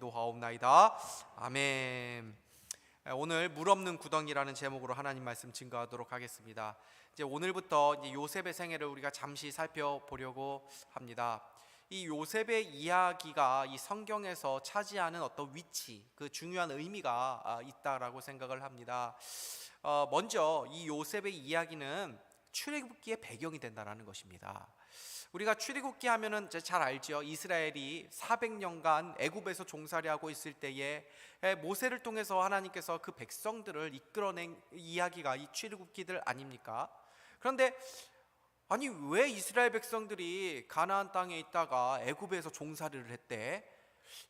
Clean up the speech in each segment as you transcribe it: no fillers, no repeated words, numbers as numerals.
기도하옵나이다. 아멘. 오늘 물 없는 구덩이라는 제목으로 하나님 말씀 증거하도록 하겠습니다. 이제 오늘부터 요셉의 생애를 우리가 잠시 살펴보려고 합니다. 이 요셉의 이야기가 이 성경에서 차지하는 어떤 위치, 그 중요한 의미가 있다라고 생각을 합니다. 먼저 이 요셉의 이야기는 출애굽기의 배경이 된다라는 것입니다. 우리가 출애굽기 하면은 잘 알죠. 이스라엘이 400년간 애굽에서 종살이하고 있을 때에 모세를 통해서 하나님께서 그 백성들을 이끌어낸 이야기가 이 출애굽기들 아닙니까? 그런데 아니 왜 이스라엘 백성들이 가나안 땅에 있다가 애굽에서 종살이를 했대?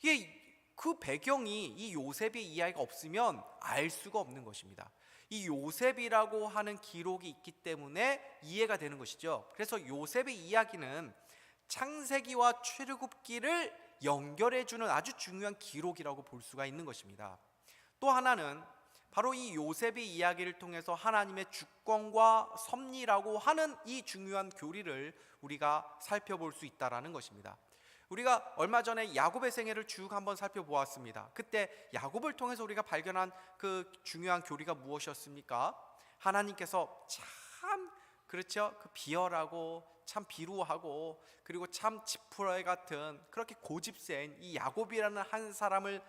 이게 그 배경이 이 요셉의 이야기가 없으면 알 수가 없는 것입니다. 이 요셉이라고 하는 기록이 있기 때문에 이해가 되는 것이죠. 그래서 요셉의 이야기는 창세기와 출애굽기를 연결해주는 아주 중요한 기록이라고 볼 수가 있는 것입니다. 또 하나는 바로 이 요셉의 이야기를 통해서 하나님의 주권과 섭리라고 하는 이 중요한 교리를 우리가 살펴볼 수 있다는 것입니다. 우리가 얼마 전에 야곱의 생애를 쭉 한번 살펴보았습니다. 그때 야곱을 통해서 우리가 발견한 그 중요한 교리가 무엇이었습니까? 하나님께서 참 그렇죠, 그 비열하고 참 비루하고 그리고 참 지푸라기 같은 그렇게 고집센 이 야곱이라는 한 사람을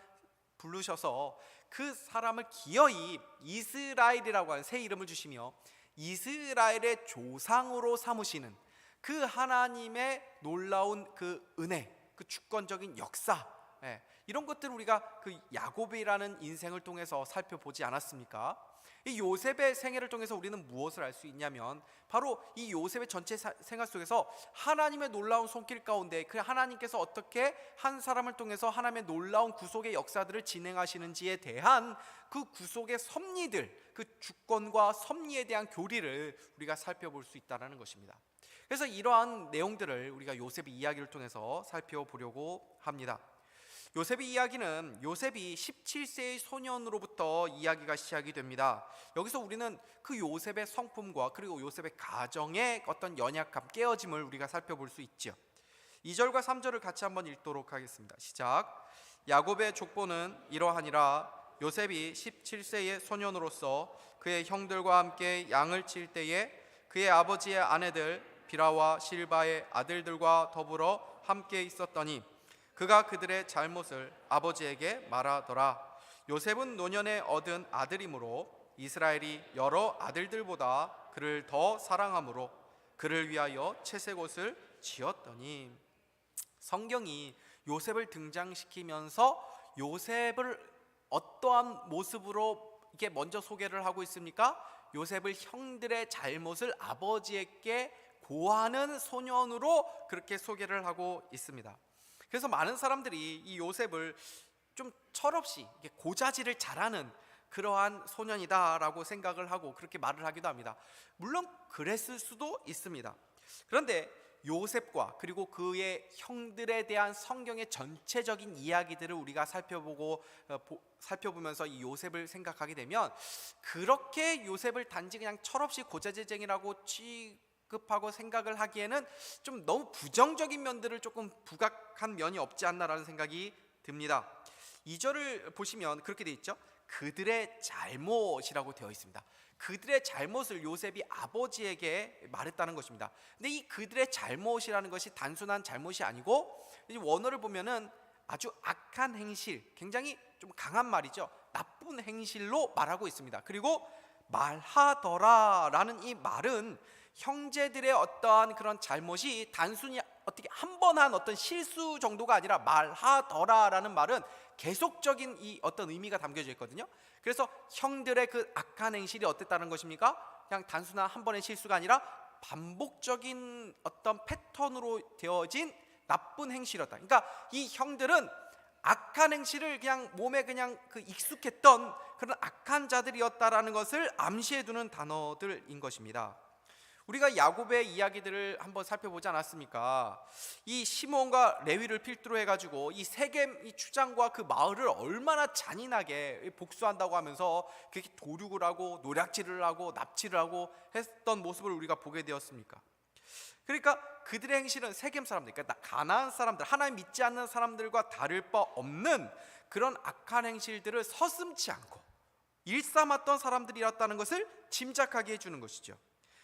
부르셔서 그 사람을 기어이 이스라엘이라고 하는 새 이름을 주시며 이스라엘의 조상으로 삼으시는 그 하나님의 놀라운 그 은혜, 그 주권적인 역사, 이런 것들을 우리가 그 야곱이라는 인생을 통해서 살펴보지 않았습니까? 이 요셉의 생애를 통해서 우리는 무엇을 알 수 있냐면 바로 이 요셉의 전체 생활 속에서 하나님의 놀라운 손길 가운데 그 하나님께서 어떻게 한 사람을 통해서 하나님의 놀라운 구속의 역사들을 진행하시는지에 대한 그 구속의 섭리들, 그 주권과 섭리에 대한 교리를 우리가 살펴볼 수 있다는 것입니다. 그래서 이러한 내용들을 우리가 요셉의 이야기를 통해서 살펴보려고 합니다. 요셉의 이야기는 요셉이 17세의 소년으로부터 이야기가 시작이 됩니다. 여기서 우리는 그 요셉의 성품과 그리고 요셉의 가정의 어떤 연약함, 깨어짐을 우리가 살펴볼 수 있죠. 2절과 3절을 같이 한번 읽도록 하겠습니다. 시작. 야곱의 족보는 이러하니라. 요셉이 17세의 소년으로서 그의 형들과 함께 양을 칠 때에 그의 아버지의 아내들 비라와 실바의 아들들과 더불어 함께 있었더니 그가 그들의 잘못을 아버지에게 말하더라. 요셉은 노년에 얻은 아들이므로 이스라엘이 여러 아들들보다 그를 더 사랑하므로 그를 위하여 채색옷을 지었더니. 성경이 요셉을 등장시키면서 요셉을 어떠한 모습으로 이게 먼저 소개를 하고 있습니까? 요셉을 형들의 잘못을 아버지에게 고하는 소년으로 그렇게 소개를 하고 있습니다. 그래서 많은 사람들이 이 요셉을 좀 철없이 고자질을 잘하는 그러한 소년이다라고 생각을 하고 그렇게 말을 하기도 합니다. 물론 그랬을 수도 있습니다. 그런데 요셉과 그리고 그의 형들에 대한 성경의 전체적인 이야기들을 우리가 살펴보면서 이 요셉을 생각하게 되면 그렇게 요셉을 단지 그냥 철없이 고자질쟁이라고 취급하고 생각을 하기에는 좀 너무 부정적인 면들을 조금 부각한 면이 없지 않나라는 생각이 듭니다. 2절을 보시면 그렇게 되어 있죠. 그들의 잘못이라고 되어 있습니다. 그들의 잘못을 요셉이 아버지에게 말했다는 것입니다. 근데 이 그들의 잘못이라는 것이 단순한 잘못이 아니고 원어를 보면은 아주 악한 행실, 굉장히 좀 강한 말이죠. 나쁜 행실로 말하고 있습니다. 그리고 말하더라라는 이 말은 형제들의 어떠한 그런 잘못이 단순히 어떻게 한 번 한 어떤 실수 정도가 아니라 말하더라라는 말은 계속적인 이 어떤 의미가 담겨져 있거든요. 그래서 형들의 그 악한 행실이 어땠다는 것입니까? 그냥 단순한 한 번의 실수가 아니라 반복적인 어떤 패턴으로 되어진 나쁜 행실이었다. 그러니까 이 형들은 악한 행실을 그냥 몸에 그냥 그 익숙했던 그런 악한 자들이었다라는 것을 암시해두는 단어들인 것입니다. 우리가 야곱의 이야기들을 한번 살펴보지 않았습니까? 이 시몬과 레위를 필두로 해가지고 이 세겜 이 추장과 그 마을을 얼마나 잔인하게 복수한다고 하면서 그렇게 도륙을 하고 노략질을 하고 납치를 하고 했던 모습을 우리가 보게 되었습니까? 그러니까 그들의 행실은 세겜 사람들, 그러니까 가나안 사람들, 하나님 믿지 않는 사람들과 다를 바 없는 그런 악한 행실들을 서슴지 않고 일삼았던 사람들이었다는 것을 짐작하게 해주는 것이죠.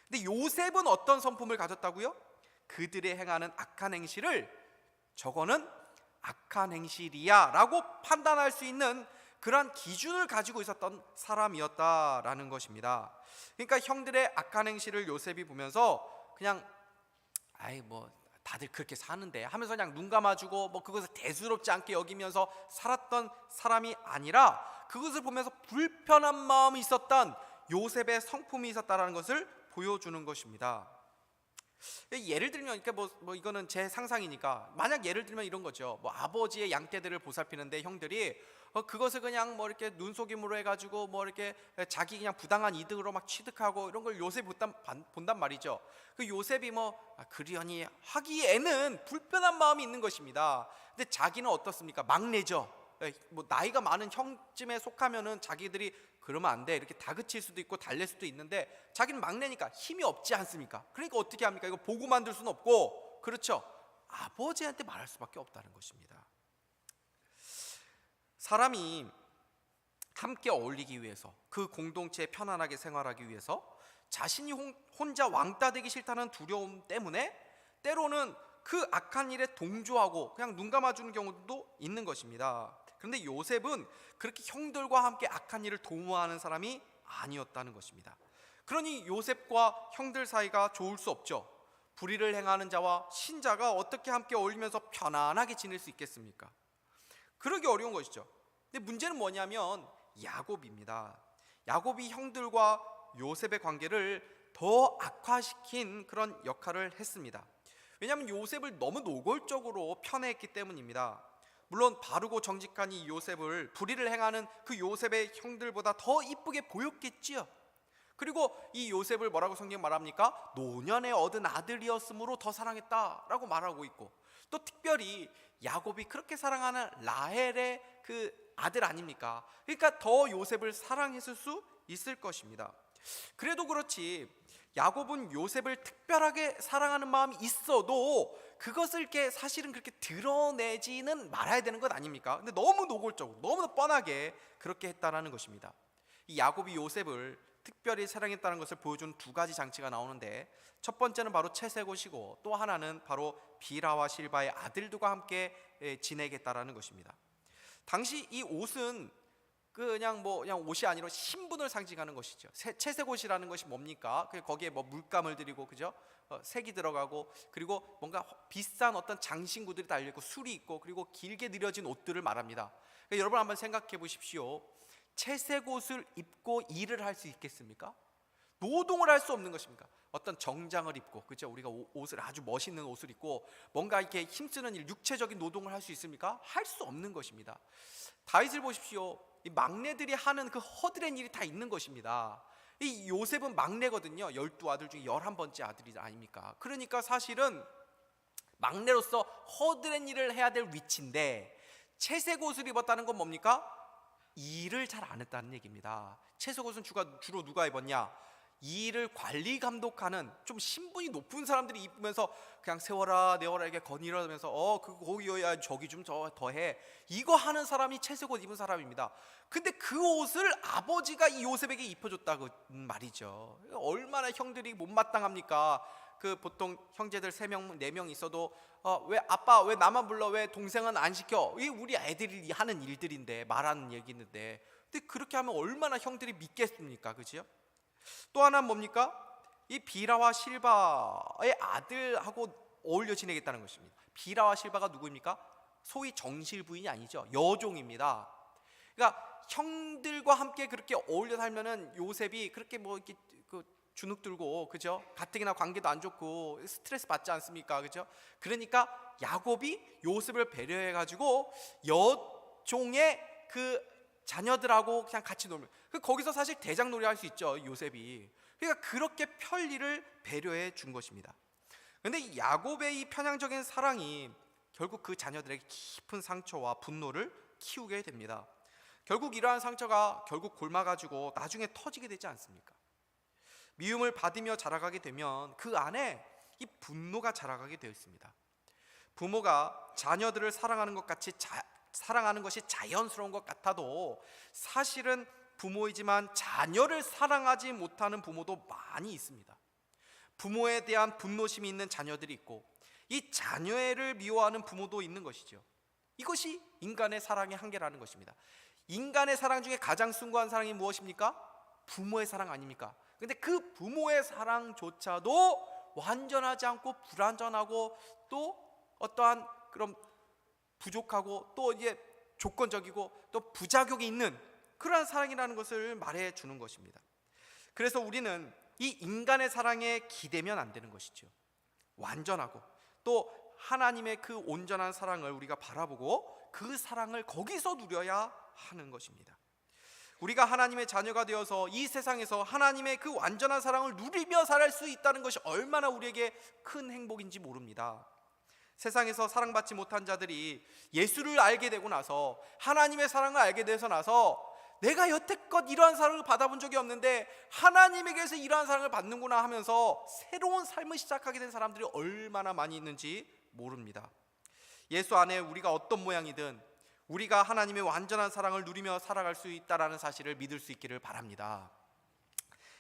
근데 요셉은 어떤 성품을 가졌다고요? 그들의 행하는 악한 행실을 저거는 악한 행실이야 라고 판단할 수 있는 그러한 기준을 가지고 있었던 사람이었다라는 것입니다. 그러니까 형들의 악한 행실을 요셉이 보면서 그냥 아이 뭐 다들 그렇게 사는데 하면서 그냥 눈 감아주고 뭐 그것을 대수롭지 않게 여기면서 살았던 사람이 아니라 그것을 보면서 불편한 마음이 있었던 요셉의 성품이 있었다라는 것을 보여주는 것입니다. 예를 들면 그러니까 뭐 이거는 제 상상이니까 만약 예를 들면 이런 거죠. 뭐 아버지의 양떼들을 보살피는데 형들이 그것을 그냥 뭐 이렇게 눈속임으로 해가지고 뭐 이렇게 자기 그냥 부당한 이득으로 막 취득하고 이런 걸 요셉이 본단 말이죠. 그 요셉이 뭐 그러니 하기에는 불편한 마음이 있는 것입니다. 근데 자기는 어떻습니까? 막내죠. 뭐 나이가 많은 형쯤에 속하면은 자기들이 그러면 안 돼 이렇게 다그칠 수도 있고 달랠 수도 있는데 자기는 막내니까 힘이 없지 않습니까? 그러니까 어떻게 합니까? 이거 보고 만들 수는 없고, 그렇죠? 아버지한테 말할 수밖에 없다는 것입니다. 사람이 함께 어울리기 위해서, 그 공동체에 편안하게 생활하기 위해서 자신이 혼자 왕따 되기 싫다는 두려움 때문에 때로는 그 악한 일에 동조하고 그냥 눈 감아주는 경우도 있는 것입니다. 그런데 요셉은 그렇게 형들과 함께 악한 일을 도모하는 사람이 아니었다는 것입니다. 그러니 요셉과 형들 사이가 좋을 수 없죠. 불의를 행하는 자와 신자가 어떻게 함께 어울리면서 편안하게 지낼 수 있겠습니까? 그러기 어려운 것이죠. 근데 문제는 뭐냐면 야곱입니다. 야곱이 형들과 요셉의 관계를 더 악화시킨 그런 역할을 했습니다. 왜냐하면 요셉을 너무 노골적으로 편애했기 때문입니다. 물론 바르고 정직한 이 요셉을 불의를 행하는 그 요셉의 형들보다 더 이쁘게 보였겠지요. 그리고 이 요셉을 뭐라고 성경 말합니까? 노년에 얻은 아들이었으므로 더 사랑했다라고 말하고 있고, 또 특별히 야곱이 그렇게 사랑하는 라헬의 그 아들 아닙니까? 그러니까 더 요셉을 사랑했을 수 있을 것입니다. 그래도 그렇지 야곱은 요셉을 특별하게 사랑하는 마음이 있어도 그것을 이렇게 사실은 그렇게 드러내지는 말아야 되는 것 아닙니까? 근데 너무 노골적으로 너무 뻔하게 그렇게 했다라는 것입니다. 이 야곱이 요셉을 특별히 사랑했다는 것을 보여주는 두 가지 장치가 나오는데, 첫 번째는 바로 채색옷이고 또 하나는 바로 비라와 실바의 아들들과 함께 지내겠다라는 것입니다. 당시 이 옷은 그냥 옷이 아니라 신분을 상징하는 것이죠. 채색옷이라는 것이 뭡니까? 거기에 뭐 물감을 들이고, 그죠? 색이 들어가고, 그리고 뭔가 비싼 어떤 장신구들이 달려 있고 술이 있고, 그리고 길게 늘여진 옷들을 말합니다. 그러니까 여러분 한번 생각해 보십시오. 채색옷을 입고 일을 할 수 있겠습니까? 노동을 할 수 없는 것입니까? 어떤 정장을 입고, 그죠? 우리가 옷을 아주 멋있는 옷을 입고 뭔가 이렇게 힘쓰는 일, 육체적인 노동을 할 수 있습니까? 할 수 없는 것입니다. 다윗을 보십시오. 이 막내들이 하는 그 허드렛 일이 다 있는 것입니다. 이 요셉은 막내거든요. 12아들 중에 11번째 아들이 아닙니까? 그러니까 사실은 막내로서 허드렛 일을 해야 될 위치인데, 채색 옷을 입었다는 건 뭡니까? 일을 잘 안 했다는 얘기입니다. 채색 옷은 주로 누가 입었냐? 일을 관리 감독하는 좀 신분이 높은 사람들이 입으면서 그냥 세워라 내워라 이렇게 거니러면서 거기야 저기 좀 더 해, 이거 하는 사람이 채색 옷 입은 사람입니다. 근데 그 옷을 아버지가 이 요셉에게 입혀줬다고 말이죠. 얼마나 형들이 못마땅합니까? 그 보통 형제들 3명 4명 있어도 왜 아빠 왜 나만 불러, 왜 동생은 안 시켜, 이 우리 애들이 하는 일들인데, 말하는 얘기인데. 근데 그렇게 하면 얼마나 형들이 믿겠습니까? 그죠? 또 하나는 뭡니까? 이 비라와 실바의 아들하고 어울려 지내겠다는 것입니다. 비라와 실바가 누구입니까? 소위 정실 부인이 아니죠. 여종입니다. 그러니까 형들과 함께 그렇게 어울려 살면은 요셉이 그렇게 뭐 이렇게 주눅 들고, 그죠? 가뜩이나 관계도 안 좋고 스트레스 받지 않습니까? 그죠? 그러니까 야곱이 요셉을 배려해 가지고 여종의 그 자녀들하고 그냥 같이 놀면, 거기서 사실 대장놀이 할 수 있죠, 요셉이. 그러니까 그렇게 편리를 배려해 준 것입니다. 그런데 야곱의 이 편향적인 사랑이 결국 그 자녀들에게 깊은 상처와 분노를 키우게 됩니다. 결국 이러한 상처가 결국 곪아가지고 나중에 터지게 되지 않습니까? 미움을 받으며 자라가게 되면 그 안에 이 분노가 자라가게 되어 있습니다. 부모가 자녀들을 사랑하는 것 같이 사랑하는 것이 자연스러운 것 같아도 사실은 부모이지만 자녀를 사랑하지 못하는 부모도 많이 있습니다. 부모에 대한 분노심이 있는 자녀들이 있고 이 자녀를 미워하는 부모도 있는 것이죠. 이것이 인간의 사랑의 한계라는 것입니다. 인간의 사랑 중에 가장 숭고한 사랑이 무엇입니까? 부모의 사랑 아닙니까? 근데 그 부모의 사랑조차도 완전하지 않고 불완전하고 또 어떠한 그런 부족하고 또 이제 조건적이고 또 부작용이 있는 그러한 사랑이라는 것을 말해 주는 것입니다. 그래서 우리는 이 인간의 사랑에 기대면 안 되는 것이죠. 완전하고 또 하나님의 그 온전한 사랑을 우리가 바라보고 그 사랑을 거기서 누려야 하는 것입니다. 우리가 하나님의 자녀가 되어서 이 세상에서 하나님의 그 완전한 사랑을 누리며 살 수 있다는 것이 얼마나 우리에게 큰 행복인지 모릅니다. 세상에서 사랑받지 못한 자들이 예수를 알게 되고 나서 하나님의 사랑을 알게 되서 나서 내가 여태껏 이러한 사랑을 받아본 적이 없는데 하나님에게서 이러한 사랑을 받는구나 하면서 새로운 삶을 시작하게 된 사람들이 얼마나 많이 있는지 모릅니다. 예수 안에 우리가 어떤 모양이든 우리가 하나님의 완전한 사랑을 누리며 살아갈 수 있다는 사실을 믿을 수 있기를 바랍니다.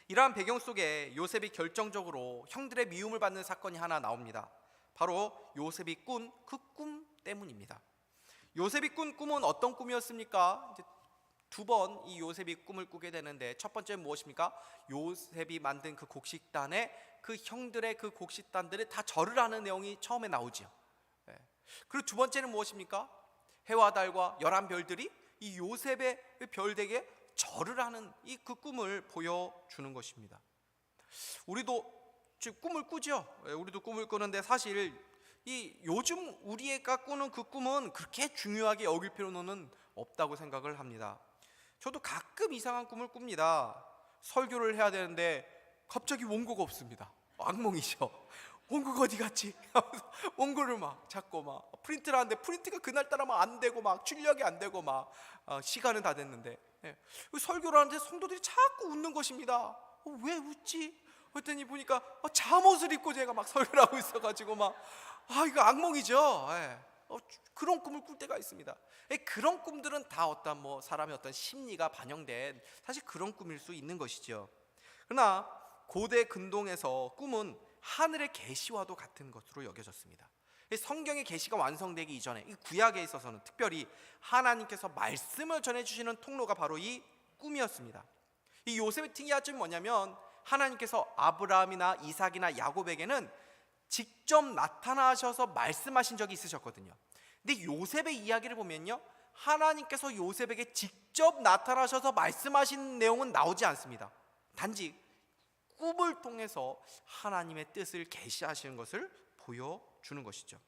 이러한 배경 속에 요셉이 결정적으로 형들의 미움을 받는 사건이 하나 나옵니다. 바로 요셉이 꾼 그 꿈 때문입니다. 요셉이 꾼 꿈은 어떤 꿈이었습니까? 두 번 이 요셉이 꿈을 꾸게 되는데 첫 번째는 무엇입니까? 요셉이 만든 그 곡식단에 그 형들의 그 곡식단들이 다 절을 하는 내용이 처음에 나오죠. 그리고 두 번째는 무엇입니까? 해와 달과 11별들이 이 요셉의 별에게 절을 하는 이 그 꿈을 보여주는 것입니다. 우리도 지금 꿈을 꾸죠. 우리도 꿈을 꾸는데 사실 이 요즘 우리가 꾸는 그 꿈은 그렇게 중요하게 여길 필요는 없다고 생각을 합니다. 저도 가끔 이상한 꿈을 꿉니다. 설교를 해야 되는데 갑자기 원고가 없습니다. 악몽이죠. 원고가 어디 갔지? 원고를 막 찾고 막 프린트를 하는데 프린트가 그날따라 막 안 되고 막 출력이 안 되고 막 시간은 다 됐는데 설교를 하는데 성도들이 자꾸 웃는 것입니다. 왜 웃지? 그랬더니 보니까 잠옷을 입고 제가 막 설교를 하고 있어가지고 막 이거 악몽이죠. 그런 꿈을 꿀 때가 있습니다. 그런 꿈들은 다 어떤 사람의 어떤 심리가 반영된 사실 그런 꿈일 수 있는 것이죠. 그러나 고대 근동에서 꿈은 하늘의 계시와도 같은 것으로 여겨졌습니다. 성경의 계시가 완성되기 이전에 이 구약에 있어서는 특별히 하나님께서 말씀을 전해주시는 통로가 바로 이 꿈이었습니다. 이 요셉의 특이한 점이 뭐냐면 하나님께서 아브라함이나 이삭이나 야곱에게는 직접 나타나셔서 말씀하신 적이 있으셨거든요. 근데 요셉의 이야기를 보면요, 하나님께서 요셉에게 직접 나타나셔서 말씀하신 내용은 나오지 않습니다. 단지 꿈을 통해서 하나님의 뜻을 계시하시는 것을 보여주는 것이죠.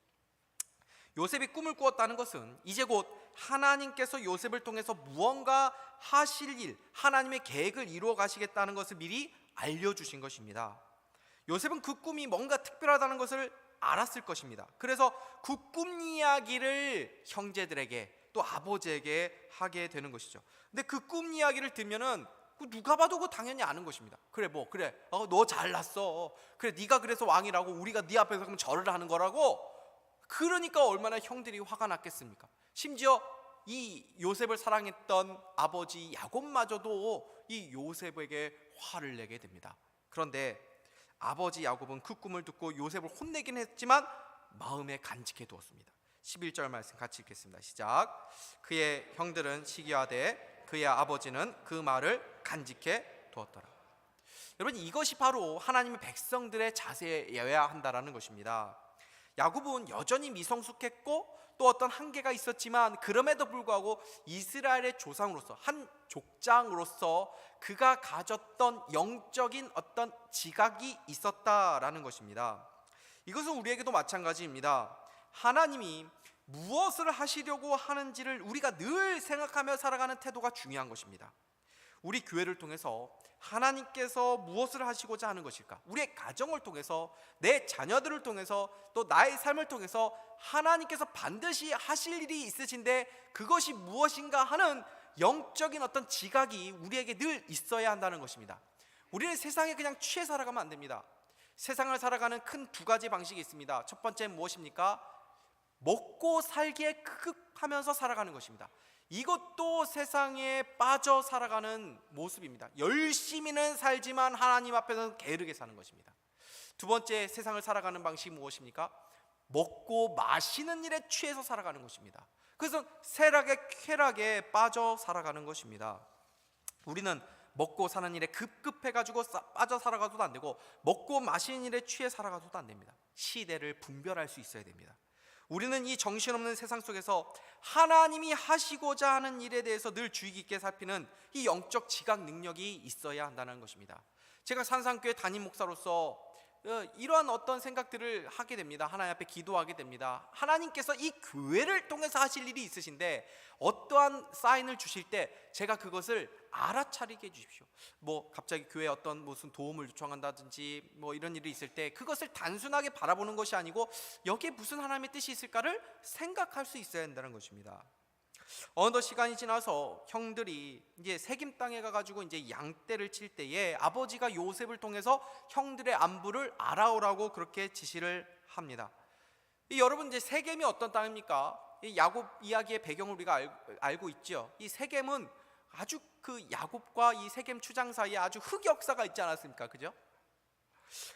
요셉이 꿈을 꾸었다는 것은 이제 곧 하나님께서 요셉을 통해서 무언가 하실 일, 하나님의 계획을 이루어 가시겠다는 것을 미리 알려주신 것입니다. 요셉은 그 꿈이 뭔가 특별하다는 것을 알았을 것입니다. 그래서 그 꿈 이야기를 형제들에게 또 아버지에게 하게 되는 것이죠. 근데 그 꿈 이야기를 들면은 누가 봐도 그 당연히 아는 것입니다. 그래 너 잘났어. 그래 네가 그래서 왕이라고 우리가 네 앞에서 그럼 절을 하는 거라고. 그러니까 얼마나 형들이 화가 났겠습니까? 심지어 이 요셉을 사랑했던 아버지 야곱마저도 이 요셉에게 화를 내게 됩니다. 그런데 아버지 야곱은 그 꿈을 듣고 요셉을 혼내긴 했지만 마음에 간직해 두었습니다. 11절 말씀 같이 읽겠습니다. 시작. 그의 형들은 시기하되 그의 아버지는 그 말을 간직해 두었더라. 여러분, 이것이 바로 하나님의 백성들의 자세여야 한다라는 것입니다. 야곱은 여전히 미성숙했고 또 어떤 한계가 있었지만 그럼에도 불구하고 이스라엘의 조상으로서 한 족장으로서 그가 가졌던 영적인 어떤 지각이 있었다라는 것입니다. 이것은 우리에게도 마찬가지입니다. 하나님이 무엇을 하시려고 하는지를 우리가 늘 생각하며 살아가는 태도가 중요한 것입니다. 우리 교회를 통해서 하나님께서 무엇을 하시고자 하는 것일까? 우리의 가정을 통해서, 내 자녀들을 통해서, 또 나의 삶을 통해서 하나님께서 반드시 하실 일이 있으신데 그것이 무엇인가 하는 영적인 어떤 지각이 우리에게 늘 있어야 한다는 것입니다. 우리는 세상에 그냥 취해 살아가면 안 됩니다. 세상을 살아가는 큰 두 가지 방식이 있습니다. 첫 번째는 무엇입니까? 먹고 살기에 급급하면서 살아가는 것입니다. 이것도 세상에 빠져 살아가는 모습입니다. 열심히는 살지만 하나님 앞에서는 게으르게 사는 것입니다. 두 번째 세상을 살아가는 방식이 무엇입니까? 먹고 마시는 일에 취해서 살아가는 것입니다. 그래서 쾌락에 빠져 살아가는 것입니다. 우리는 먹고 사는 일에 급급해가지고 빠져 살아가도 안 되고, 먹고 마시는 일에 취해 살아가도 안 됩니다. 시대를 분별할 수 있어야 됩니다. 우리는 이 정신없는 세상 속에서 하나님이 하시고자 하는 일에 대해서 늘 주의 깊게 살피는 이 영적 지각 능력이 있어야 한다는 것입니다. 제가 산상교회 담임 목사로서 이러한 어떤 생각들을 하게 됩니다. 하나님 앞에 기도하게 됩니다. 하나님께서 이 교회를 통해서 하실 일이 있으신데 어떠한 사인을 주실 때 제가 그것을 알아차리게 해주십시오. 갑자기 교회에 어떤 무슨 도움을 요청한다든지 이런 일이 있을 때 그것을 단순하게 바라보는 것이 아니고 여기에 무슨 하나님의 뜻이 있을까를 생각할 수 있어야 한다는 것입니다. 어느 시간이 지나서 형들이 이제 세겜 땅에 가가지고 이제 양떼를 칠 때에 아버지가 요셉을 통해서 형들의 안부를 알아오라고 그렇게 지시를 합니다. 여러분, 이제 세겜이 어떤 땅입니까? 이 야곱 이야기의 배경을 우리가 알고 있죠. 이 세겜은 아주 그 야곱과 이 세겜 추장 사이에 아주 흑역사가 있지 않았습니까? 그죠?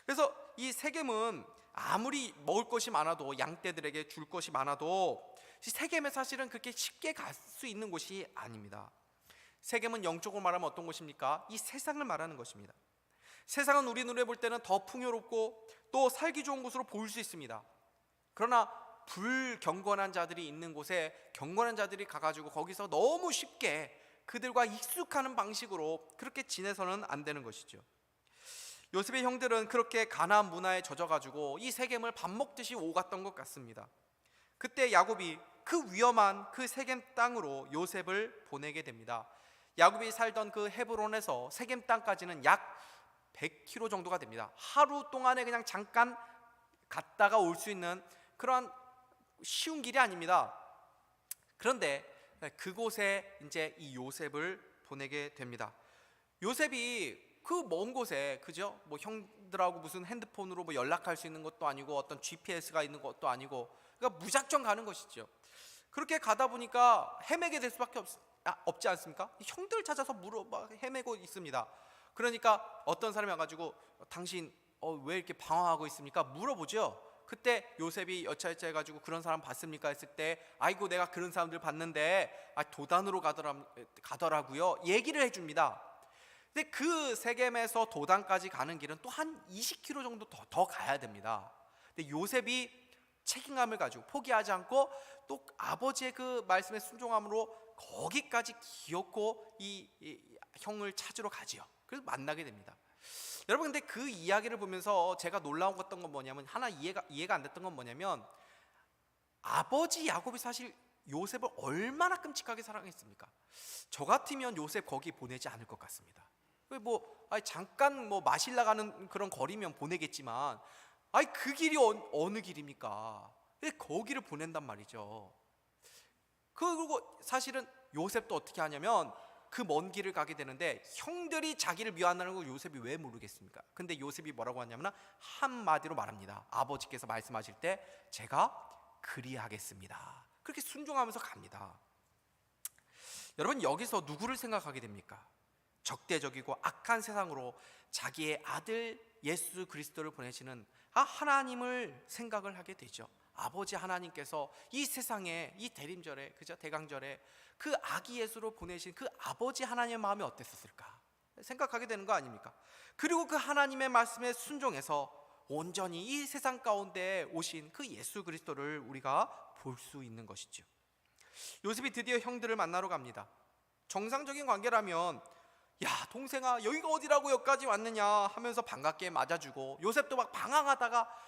그래서 이 세겜은 아무리 먹을 것이 많아도, 양떼들에게 줄 것이 많아도 세겜에 사실은 그렇게 쉽게 갈 수 있는 곳이 아닙니다. 세겜은 영적으로 말하면 어떤 곳입니까? 이 세상을 말하는 것입니다. 세상은 우리 눈에 볼 때는 더 풍요롭고 또 살기 좋은 곳으로 보일 수 있습니다. 그러나 불경건한 자들이 있는 곳에 경건한 자들이 가가지고 거기서 너무 쉽게 그들과 익숙하는 방식으로 그렇게 지내서는 안 되는 것이죠. 요셉의 형들은 그렇게 가나안 문화에 젖어가지고 이 세겜을 밥 먹듯이 오갔던 것 같습니다. 그때 야곱이 그 위험한 그 세겜 땅으로 요셉을 보내게 됩니다. 야곱이 살던 그 헤브론에서 세겜 땅까지는 약 100km 정도가 됩니다. 하루 동안에 그냥 잠깐 갔다가 올 수 있는 그런 쉬운 길이 아닙니다. 그런데 그곳에 이제 이 요셉을 보내게 됩니다. 요셉이 그 먼 곳에, 그죠? 형들하고 무슨 핸드폰으로 연락할 수 있는 것도 아니고 어떤 GPS가 있는 것도 아니고, 그러니까 무작정 가는 것이죠. 그렇게 가다 보니까 헤매게 될 수밖에 없지 않습니까? 형들 찾아서 헤매고 있습니다. 그러니까 어떤 사람이 와가지고 당신 왜 이렇게 방황하고 있습니까? 물어보죠. 그때 요셉이 여차여차 해가지고 그런 사람 봤습니까? 했을 때 아이고 내가 그런 사람들 봤는데 도단으로 가더라고요. 얘기를 해줍니다. 근데 그 세겜에서 도단까지 가는 길은 또 한 20km 정도 더 가야 됩니다. 근데 요셉이 책임감을 가지고 포기하지 않고 또 아버지의 그 말씀에 순종함으로 거기까지 기어코 이 형을 찾으러 가지요. 그래서 만나게 됩니다. 여러분, 근데 그 이야기를 보면서 제가 놀라웠던 건 뭐냐면, 하나 이해가 안 됐던 건 뭐냐면, 아버지 야곱이 사실 요셉을 얼마나 끔찍하게 사랑했습니까? 저 같으면 요셉 거기 보내지 않을 것 같습니다. 잠깐 마실 나가는 그런 거리면 보내겠지만, 그 길이 어느 길입니까? 왜 거기를 보낸단 말이죠. 그리고 사실은 요셉도 어떻게 하냐면 그 먼 길을 가게 되는데 형들이 자기를 미워한다는 걸 요셉이 왜 모르겠습니까? 근데 요셉이 뭐라고 하냐면 한마디로 말합니다. 아버지께서 말씀하실 때 제가 그리하겠습니다. 그렇게 순종하면서 갑니다. 여러분, 여기서 누구를 생각하게 됩니까? 적대적이고 악한 세상으로 자기의 아들 예수 그리스도를 보내시는 하나님을 생각을 하게 되죠. 아버지 하나님께서 이 세상에 이 대림절에, 그죠? 대강절에 그 아기 예수로 보내신 그 아버지 하나님의 마음이 어땠었을까 생각하게 되는 거 아닙니까? 그리고 그 하나님의 말씀에 순종해서 온전히 이 세상 가운데 오신 그 예수 그리스도를 우리가 볼 수 있는 것이죠. 요셉이 드디어 형들을 만나러 갑니다. 정상적인 관계라면 야 동생아 여기가 어디라고 여기까지 왔느냐 하면서 반갑게 맞아주고, 요셉도 막 방황하다가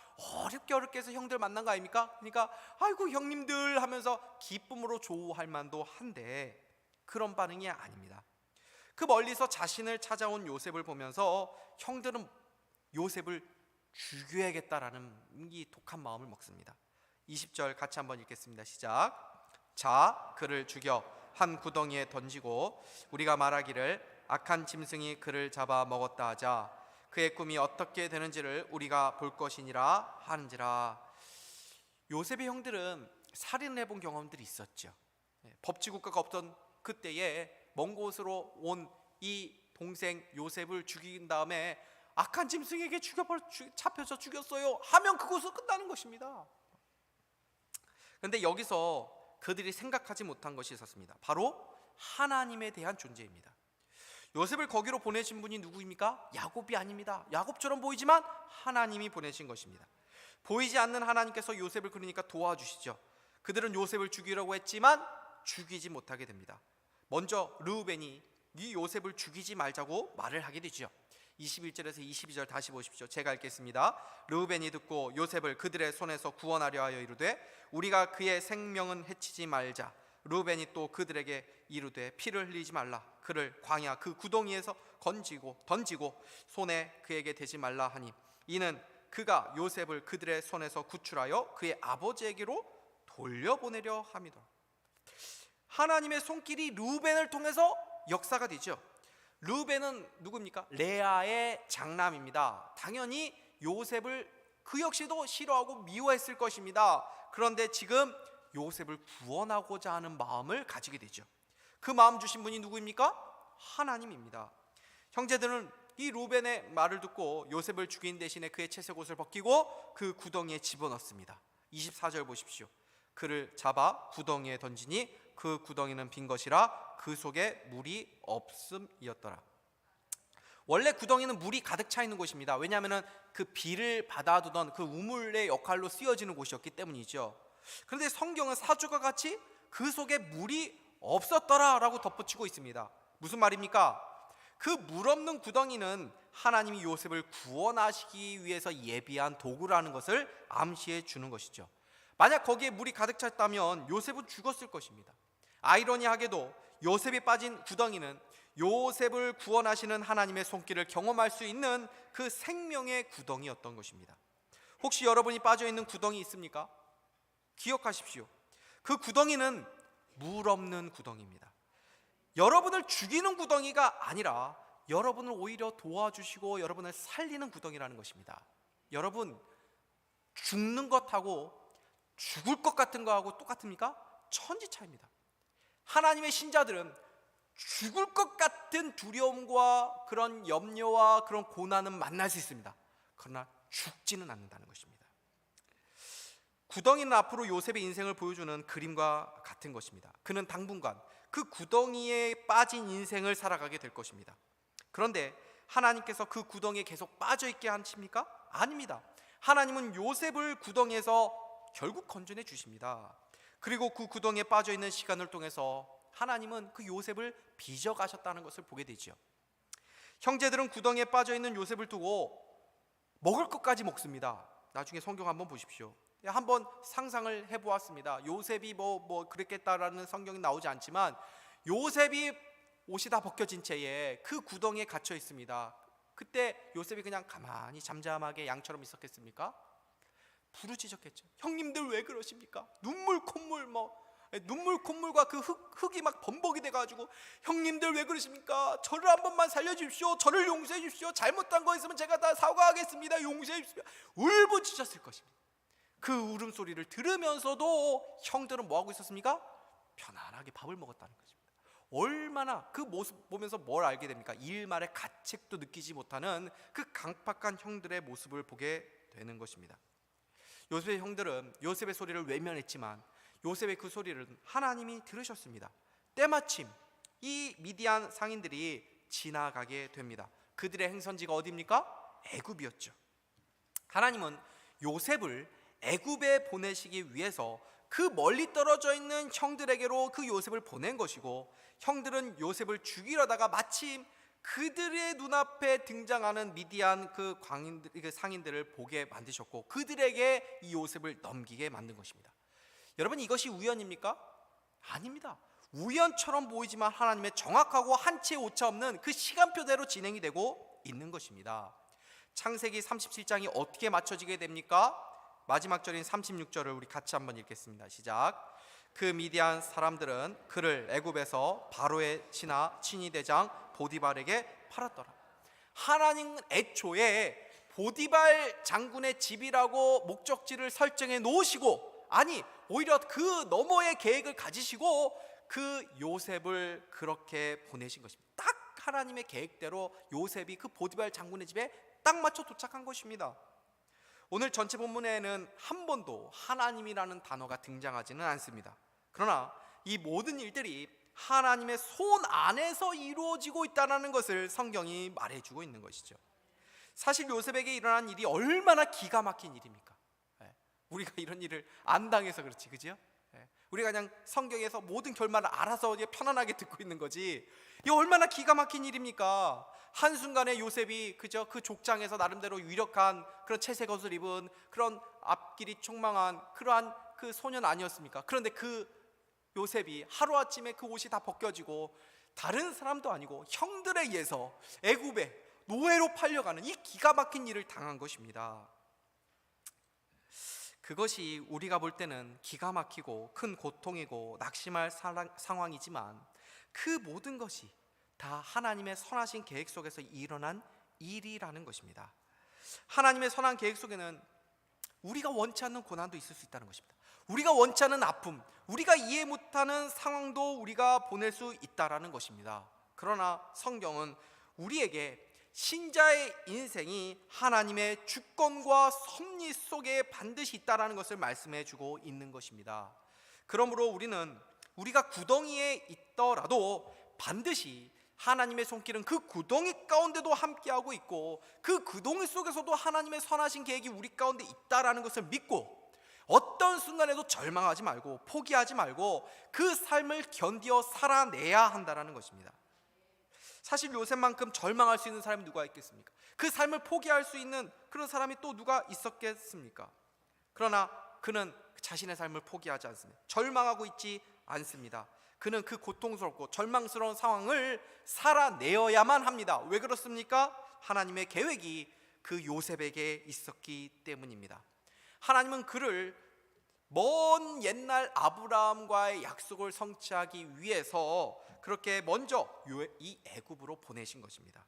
어렵게 해서 형들 만난 거 아닙니까? 그러니까 아이고 형님들 하면서 기쁨으로 조우할 만도 한데 그런 반응이 아닙니다. 그 멀리서 자신을 찾아온 요셉을 보면서 형들은 요셉을 죽여야겠다라는 이 독한 마음을 먹습니다. 20절 같이 한번 읽겠습니다. 시작. 자 그를 죽여 한 구덩이에 던지고 우리가 말하기를 악한 짐승이 그를 잡아 먹었다 하자. 그의 꿈이 어떻게 되는지를 우리가 볼 것이니라 하는지라. 요셉의 형들은 살인을 해본 경험들이 있었죠. 법치국가가 없던 그때에 먼 곳으로 온 이 동생 요셉을 죽인 다음에 악한 짐승에게 잡혀서 죽였어요 하면 그곳으로 끝나는 것입니다. 그런데 여기서 그들이 생각하지 못한 것이 있었습니다. 바로 하나님에 대한 존재입니다. 요셉을 거기로 보내신 분이 누구입니까? 야곱이 아닙니다. 야곱처럼 보이지만 하나님이 보내신 것입니다. 보이지 않는 하나님께서 요셉을 그러니까 도와주시죠. 그들은 요셉을 죽이려고 했지만 죽이지 못하게 됩니다. 먼저 르우벤이 이 요셉을 죽이지 말자고 말을 하게 되죠. 21절에서 22절 다시 보십시오. 제가 읽겠습니다. 르우벤이 듣고 요셉을 그들의 손에서 구원하려 하여 이르되 우리가 그의 생명은 해치지 말자. 르우벤이 또 그들에게 이르되 피를 흘리지 말라. 그를 광야 그 구덩이에서 던지고 손에 그에게 대지 말라 하니 이는 그가 요셉을 그들의 손에서 구출하여 그의 아버지에게로 돌려보내려 함이다. 하나님의 손길이 르우벤을 통해서 역사가 되죠. 르우벤은 누굽니까? 레아의 장남입니다. 당연히 요셉을 그 역시도 싫어하고 미워했을 것입니다. 그런데 지금 요셉을 구원하고자 하는 마음을 가지게 되죠. 그 마음 주신 분이 누구입니까? 하나님입니다. 형제들은 이 르우벤의 말을 듣고 요셉을 죽인 대신에 그의 채색 옷을 벗기고 그 구덩이에 집어넣습니다. 24절 보십시오. 그를 잡아 구덩이에 던지니 그 구덩이는 빈 것이라 그 속에 물이 없음이었더라. 원래 구덩이는 물이 가득 차 있는 곳입니다. 왜냐하면 그 비를 받아두던 그 우물의 역할로 쓰여지는 곳이었기 때문이죠. 그런데 성경은 사주가 같이 그 속에 물이 없었더라 라고 덧붙이고 있습니다. 무슨 말입니까? 그 물 없는 구덩이는 하나님이 요셉을 구원하시기 위해서 예비한 도구라는 것을 암시해 주는 것이죠. 만약 거기에 물이 가득 찼다면 요셉은 죽었을 것입니다. 아이러니하게도 요셉이 빠진 구덩이는 요셉을 구원하시는 하나님의 손길을 경험할 수 있는 그 생명의 구덩이였던 것입니다. 혹시 여러분이 빠져있는 구덩이 있습니까? 기억하십시오. 그 구덩이는 물 없는 구덩이입니다. 여러분을 죽이는 구덩이가 아니라 여러분을 오히려 도와주시고 여러분을 살리는 구덩이라는 것입니다. 여러분, 죽는 것하고 죽을 것 같은 거하고 똑같습니까? 천지차이입니다. 하나님의 신자들은 죽을 것 같은 두려움과 그런 염려와 그런 고난은 만날 수 있습니다. 그러나 죽지는 않는다는 것입니다. 구덩이는 앞으로 요셉의 인생을 보여주는 그림과 같은 것입니다. 그는 당분간 그 구덩이에 빠진 인생을 살아가게 될 것입니다. 그런데 하나님께서 그 구덩이에 계속 빠져있게 하십니까? 아닙니다. 하나님은 요셉을 구덩이에서 결국 건져내 주십니다. 그리고 그 구덩이에 빠져있는 시간을 통해서 하나님은 그 요셉을 빚어가셨다는 것을 보게 되죠. 형제들은 구덩이에 빠져있는 요셉을 두고 먹을 것까지 먹습니다. 나중에 성경 한번 보십시오. 한번 상상을 해보았습니다. 요셉이 뭐 그랬겠다라는 성경이 나오지 않지만 요셉이 옷이 다 벗겨진 채에 그 구덩이에 갇혀 있습니다. 그때 요셉이 그냥 가만히 잠잠하게 양처럼 있었겠습니까? 부르짖었겠죠. 형님들 왜 그러십니까? 눈물 콧물과 그 흙이 막 범벅이 돼가지고 형님들 왜 그러십니까? 저를 한 번만 살려주십시오. 저를 용서해 주십시오. 잘못한 거 있으면 제가 다 사과하겠습니다. 용서해 주십시오. 울부짖었을 것입니다. 그 울음소리를 들으면서도 형들은 뭐하고 있었습니까? 편안하게 밥을 먹었다는 것입니다. 얼마나 그 모습 보면서 뭘 알게 됩니까? 일말의 가책도 느끼지 못하는 그 강팍한 형들의 모습을 보게 되는 것입니다. 요셉의 형들은 요셉의 소리를 외면했지만 요셉의 그 소리를 하나님이 들으셨습니다. 때마침 이 미디안 상인들이 지나가게 됩니다. 그들의 행선지가 어디입니까? 애굽이었죠. 하나님은 요셉을 애굽에 보내시기 위해서 그 멀리 떨어져 있는 형들에게로 그 요셉을 보낸 것이고, 형들은 요셉을 죽이려다가 마침 그들의 눈앞에 등장하는 미디안 그 상인들을 보게 만드셨고 그들에게 이 요셉을 넘기게 만든 것입니다. 여러분, 이것이 우연입니까? 아닙니다. 우연처럼 보이지만 하나님의 정확하고 한 채 오차 없는 그 시간표대로 진행이 되고 있는 것입니다. 창세기 37장이 어떻게 맞춰지게 됩니까? 마지막 절인 36절을 우리 같이 한번 읽겠습니다. 시작. 그 미디안 사람들은 그를 애굽에서 바로의 친위 대장 보디발에게 팔았더라. 하나님은 애초에 보디발 장군의 집이라고 목적지를 설정해 놓으시고, 아니 오히려 그 너머의 계획을 가지시고 그 요셉을 그렇게 보내신 것입니다. 딱 하나님의 계획대로 요셉이 그 보디발 장군의 집에 딱 맞춰 도착한 것입니다. 오늘 전체 본문에는 한 번도 하나님이라는 단어가 등장하지는 않습니다. 그러나 이 모든 일들이 하나님의 손 안에서 이루어지고 있다는 것을 성경이 말해주고 있는 것이죠. 사실 요셉에게 일어난 일이 얼마나 기가 막힌 일입니까? 우리가 이런 일을 안 당해서 그렇지, 그죠? 우리가 그냥 성경에서 모든 결말을 알아서 편안하게 듣고 있는 거지, 이 얼마나 기가 막힌 일입니까? 한순간에 요셉이 그저 그 족장에서 나름대로 유력한 그런 채색 옷을 입은 그런 앞길이 촉망한 그러한 그 소년 아니었습니까? 그런데 그 요셉이 하루아침에 그 옷이 다 벗겨지고 다른 사람도 아니고 형들에 의해서 애굽에 노예로 팔려가는 이 기가 막힌 일을 당한 것입니다. 그것이 우리가 볼 때는 기가 막히고 큰 고통이고 낙심할 상황이지만 그 모든 것이 다 하나님의 선하신 계획 속에서 일어난 일이라는 것입니다. 하나님의 선한 계획 속에는 우리가 원치 않는 고난도 있을 수 있다는 것입니다. 우리가 원치 않는 아픔, 우리가 이해 못하는 상황도 우리가 보낼 수 있다는 것입니다. 그러나 성경은 우리에게 신자의 인생이 하나님의 주권과 섭리 속에 반드시 있다는 것을 말씀해 주고 있는 것입니다. 그러므로 우리는 우리가 구덩이에 있더라도 반드시 하나님의 손길은 그 구덩이 가운데도 함께하고 있고 그 구덩이 속에서도 하나님의 선하신 계획이 우리 가운데 있다는 것을 믿고 어떤 순간에도 절망하지 말고 포기하지 말고 그 삶을 견디어 살아내야 한다는 것입니다. 사실 요셉만큼 절망할 수 있는 사람이 누가 있겠습니까? 그 삶을 포기할 수 있는 그런 사람이 또 누가 있었겠습니까? 그러나 그는 자신의 삶을 포기하지 않습니다. 절망하고 있지 않습니다. 그는 그 고통스럽고 절망스러운 상황을 살아내어야만 합니다. 왜 그렇습니까? 하나님의 계획이 그 요셉에게 있었기 때문입니다. 하나님은 그를 먼 옛날 아브라함과의 약속을 성취하기 위해서 그렇게 먼저 이 애굽으로 보내신 것입니다.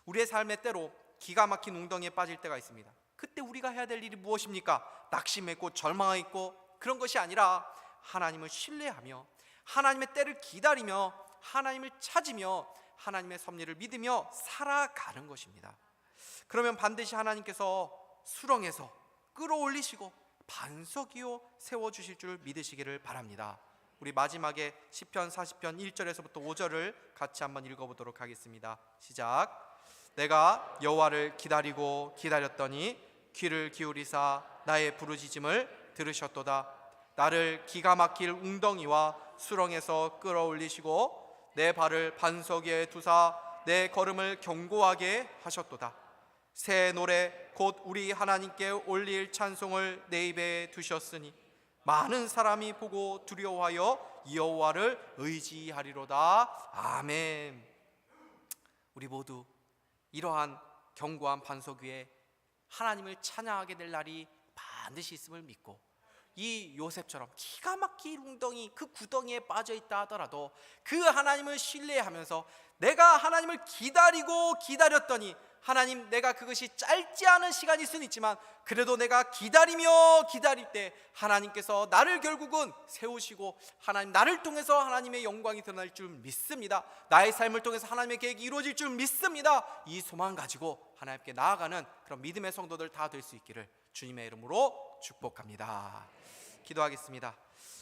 우리의 삶의 때로 기가 막힌 웅덩이에 빠질 때가 있습니다. 그때 우리가 해야 될 일이 무엇입니까? 낙심했고 절망했고 그런 것이 아니라 하나님을 신뢰하며 하나님의 때를 기다리며 하나님을 찾으며 하나님의 섭리를 믿으며 살아가는 것입니다. 그러면 반드시 하나님께서 수렁에서 끌어올리시고 반석 위에 세워주실 줄 믿으시기를 바랍니다. 우리 마지막에 시편 40편 1절에서부터 5절을 같이 한번 읽어보도록 하겠습니다. 시작. 내가 여호와를 기다리고 기다렸더니 귀를 기울이사 나의 부르짖음을 들으셨도다. 나를 기가 막힐 웅덩이와 수렁에서 끌어올리시고 내 발을 반석 위에 두사 내 걸음을 견고하게 하셨도다. 새 노래 곧 우리 하나님께 올릴 찬송을 내 입에 두셨으니 많은 사람이 보고 두려워하여 여호와를 의지하리로다. 아멘. 우리 모두 이러한 견고한 반석 위에 하나님을 찬양하게 될 날이 반드시 있음을 믿고 이 요셉처럼 기가 막힌 웅덩이 그 구덩이에 빠져 있다 하더라도 그 하나님을 신뢰하면서 내가 하나님을 기다리고 기다렸더니 하나님, 내가 그것이 짧지 않은 시간일 수는 있지만 그래도 내가 기다리며 기다릴 때 하나님께서 나를 결국은 세우시고 하나님 나를 통해서 하나님의 영광이 드러날 줄 믿습니다. 나의 삶을 통해서 하나님의 계획이 이루어질 줄 믿습니다. 이 소망 가지고 하나님께 나아가는 그런 믿음의 성도들 다 될 수 있기를 주님의 이름으로 축복합니다. 기도하겠습니다.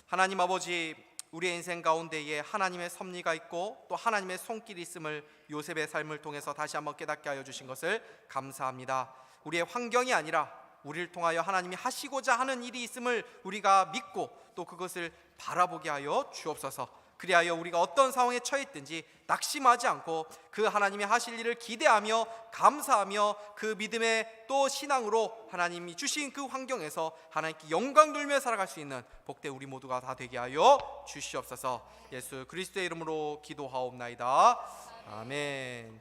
하나님 아버지, 우리의 인생 가운데에 하나님의 섭리가 있고 또 하나님의 손길이 있음을 요셉의 삶을 통해서 다시 한번 깨닫게 하여 주신 것을 감사합니다. 우리의 환경이 아니라 우리를 통하여 하나님이 하시고자 하는 일이 있음을 우리가 믿고 또 그것을 바라보게 하여 주옵소서. 그리하여 우리가 어떤 상황에 처해 있든지 낙심하지 않고 그 하나님이 하실 일을 기대하며 감사하며 그 믿음의 또 신앙으로 하나님이 주신 그 환경에서 하나님께 영광 돌며 살아갈 수 있는 복된 우리 모두가 다 되게 하여 주시옵소서. 예수 그리스도의 이름으로 기도하옵나이다. 아멘.